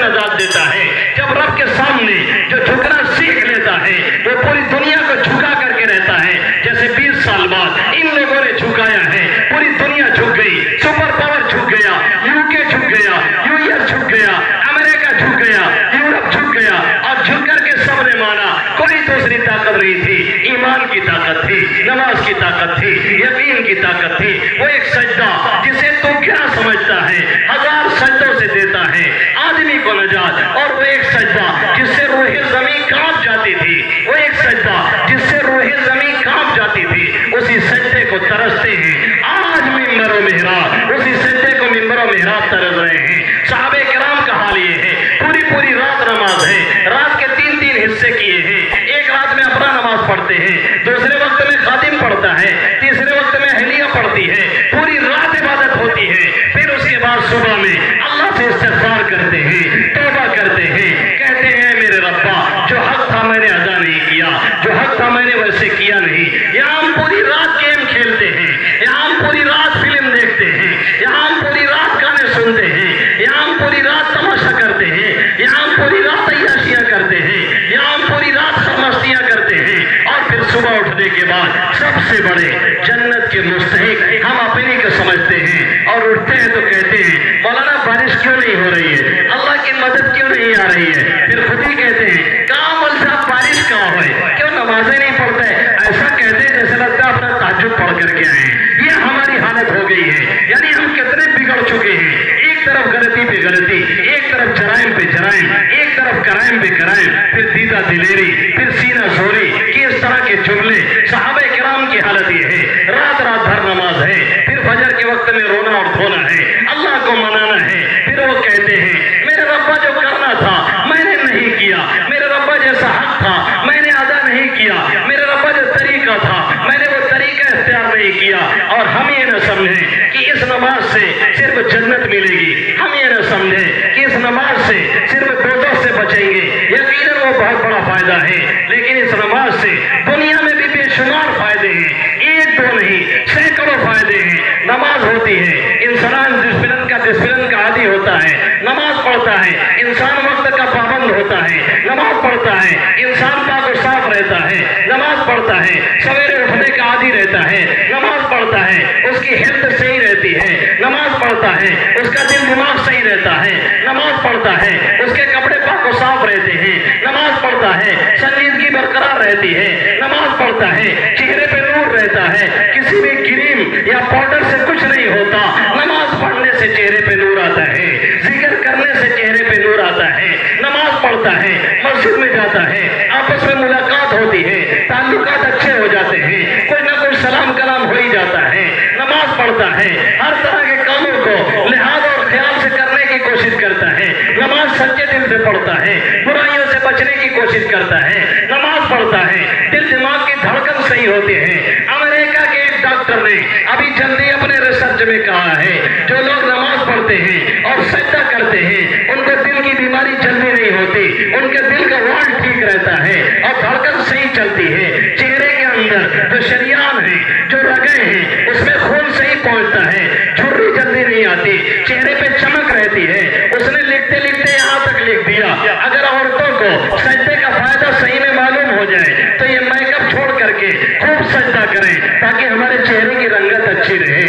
نجات دیتا ہے. جب رب کے سامنے جو جھکنا سیکھ لیتا ہے وہ پوری دنیا کو جھکا کر کے رہتا ہے. جیسے 20 سال بعد ان لوگوں نے جھکایا ہے, پوری دنیا جھک گئی, سپر پاور جھک گیا, UK جھک گیا, US جھک گیا, امریکہ جھک گیا, یورپ جھک گیا, اور جھک کر کے سب نے مانا کوئی دوسری طاقت نہیں تھی. ایمان کی طاقت تھی, نماز کی طاقت تھی, یقین کی طاقت تھی. وہ ایک سجدہ جسے تو کیا سمجھتا ہے 1000 سجدوں سے دیتا ہے آدمی کو نجات. اور وہ ایک سجدہ جس سے روح زمین کانپ جاتی تھی, وہ ایک سجدہ جس سے روح زمین کانپ جاتی تھی, اسی سجدے کو ترستے ہیں آج ممبر و محراب, اسی سجدے کو ممبر و محراب ترس رہے ہیں. صحابہ کرام کا حال یہ ہے, پوری رات نماز ہے, رات کے 3 حصے کیے ہیں. ایک رات میں اپنا نماز پڑھتے ہیں, دوسرے وقت میں خادم پڑھتا ہے, تیسرے وقت میں اہلیہ پڑھتی ہے, پوری رات عبادت ہوتی ہے. پھر اس کے بعد صبح میں اللہ سے استغفار کرتے ہیں, توبہ کرتے ہیں, کہتے ہیں میرے ربا جو حق تھا میں نے ادا نہیں کیا, جو حق تھا میں نے ویسے کیا نہیں. یہاں ہم پوری رات گیم کھیلتے ہیں, یہاں ہم پوری رات فلم دیکھتے ہیں, یہاں ہم پوری رات گانے سنتے ہیں, یہاں ہم پوری رات تماشا کرتے ہیں, یہاں ہم پوری رات عیاشیاں کرتے ہیں, یہاں ہم پوری رات خرمستیاں کرتے ہیں. اور پھر صبح اٹھنے کے بعد سب سے بڑے جنت کے مستحق ہم اپنی کو سمجھتے ہیں, اور اٹھتے ہیں تو کہتے ہیں مولانا بارش کیوں نہیں ہو رہی ہے, اللہ کی مدد کیوں نہیں آ رہی ہے. پھر خود ہی کہتے ہیں کہاں مول صاحب بارش کہاں ہوئے, کیوں نمازیں نہیں پڑھتے. ایسا کہتے ہیں جیسے لگتا ہے اپنا تہجد پڑھ کر کے آئے. یہ ہماری حالت ہو گئی ہے. یعنی ہم کتنے بگڑ چکے ہیں, ایک طرف غلطی پہ غلطی, ایک طرف جرائم پہ جرائم, ایک طرف کرائم پہ کرائم, پھر دیدہ دلیری, پھر سینہ زوری, کہ اس طرح کے جملے. صحابہ کرام کی حالت یہ ہے, رات بھر نماز ہے, پھر فجر کے وقت میں رونا اور دھونا ہے, اللہ کو منانا ہے. پھر وہ کہتے ہیں میرے ربا جو کرنا تھا میں نے نہیں کیا, میرے ربا جیسا حق تھا میں نے ادا نہیں کیا, میرے ربا جو طریقہ تھا میں نے وہ طریقہ اختیار نہیں کیا. اور ہم یہ نہ سمجھیں کہ اس نماز سے صرف جنت ملے گی, ہم یہ نہ سمجھیں کہ اس نماز سے صرف دوزخ سے بچیں گے. یقیناً وہ بہت بڑا فائدہ ہے, لیکن اس نماز سے دنیا میں بھی بے شمار فائدے ہیں, ایک دو نہیں سینکڑوں فائدے ہیں. نماز ہوتی ہے, انسان ڈسپلن کا عادی ہوتا ہے, نماز پڑھتا ہے, انسان وقت کا پابند ہوتا ہے, نماز پڑھتا ہے, انسان پاک و صاف رہتا ہے, نماز پڑھتا ہے, سویرے اٹھنے کا عادی رہتا ہے, نماز پڑھتا ہے, اس کی ہیلتھ صحیح رہتی ہے, نماز پڑھتا ہے, اس کا دل دماغ صحیح رہتا ہے, نماز پڑھتا ہے, اس کے کپڑے پاک و صاف رہتے ہیں, نماز پڑھتا ہے, سنجیدگی برقرار رہتی ہے, نماز پڑھتا ہے, چہرے پہ نور رہتا ہے, کسی بھی کریم یا پاؤڈر سے کچھ نہیں ہوتا. نماز پڑھنے سے چہرے پہ نور آتا ہے, ذکر کرنے سے چہرے پہ نور آتا ہے. نماز پڑھتا ہے, مسجد میں جاتا ہے, آپس میں ملاقات ہوتی ہے, تعلقات اچھے ہو جاتے ہیں, کوئی نہ کوئی سلام کلام ہو ہی جاتا ہے. نماز پڑھتا ہے, ہر طرح کے کاموں کو لحاظ اور خیال سے کرنے کی کوشش کرتا ہے. نماز سچے دل سے پڑھتا ہے, برائیوں سے بچنے کی کوشش کرتا ہے. نماز پڑھتا ہے, دل دماغ کی دھڑکن صحیح ہوتی ہے. امریکہ کے ایک ڈاکٹر نے ابھی جلدی اپنے ریسرچ میں کہا ہے جو لوگ نماز پڑھتے ہیں اور سجدہ کرتے ہیں ان کو دل کی بیماری جلدی نہیں ہوتی, ان کے دل کا وال ٹھیک رہتا ہے اور دھڑکن صحیح چلتی ہے. چہرے کے اندر جو شریان ہیں, جو رگیں ہیں, اس میں خون صحیح پہنچتا ہے, جھرری جلدی نہیں آتی, چہرے پہ چمک رہتی ہے. اس نے لکھتے لکھتے یہاں تک لکھ دیا اگر عورتوں کو سجدے کا فائدہ صحیح میں معلوم ہو جائے تو یہ میک اپ چھوڑ کر کے خوب سجدہ کریں تاکہ ہمارے چہرے کی رنگت اچھی رہے.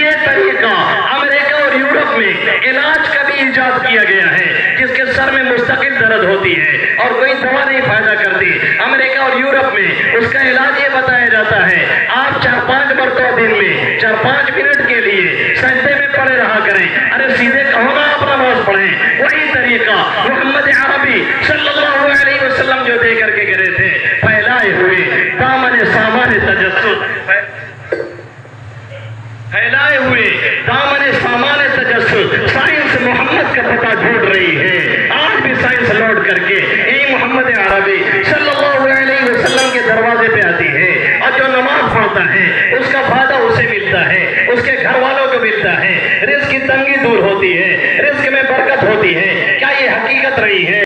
یہ طریقہ امریکہ اور یورپ میں علاج کا بھی ایجاد کیا گیا ہے, جس کے سر میں مستقل درد ہوتی ہے اور کوئی دوا نہیں فائدہ کرتی. امریکہ اور یورپ میں اس کا علاج یہ بتایا جاتا ہے آپ 4-5 مرتبہ دن میں 4-5 منٹ کے لیے سجدے میں پڑے رہا کریں. ارے سیدھے کہو نا آپ نماز پڑھیں. وہی طریقہ محمد عربی صلی اللہ علیہ وسلم جو دے کر کے گئے تھے, پھیلائے ہوئے دامن سامان تجسس, پھیلائے ہوئے دامن سامان تجسس. سائنس محمد کا پتہ ڈھونڈ رہی ہے, آج بھی سائنس لوٹ کر کے یہی محمد عربی صلی اللہ علیہ وسلم کے دروازے پہ آتی ہے. اور جو نماز پڑھتا ہے اس کا فائدہ اسے ملتا ہے, اس کے گھر والوں کو ملتا ہے, رزق کی تنگی دور ہوتی ہے, رزق میں برکت ہوتی ہے. کیا یہ حقیقت رہی ہے؟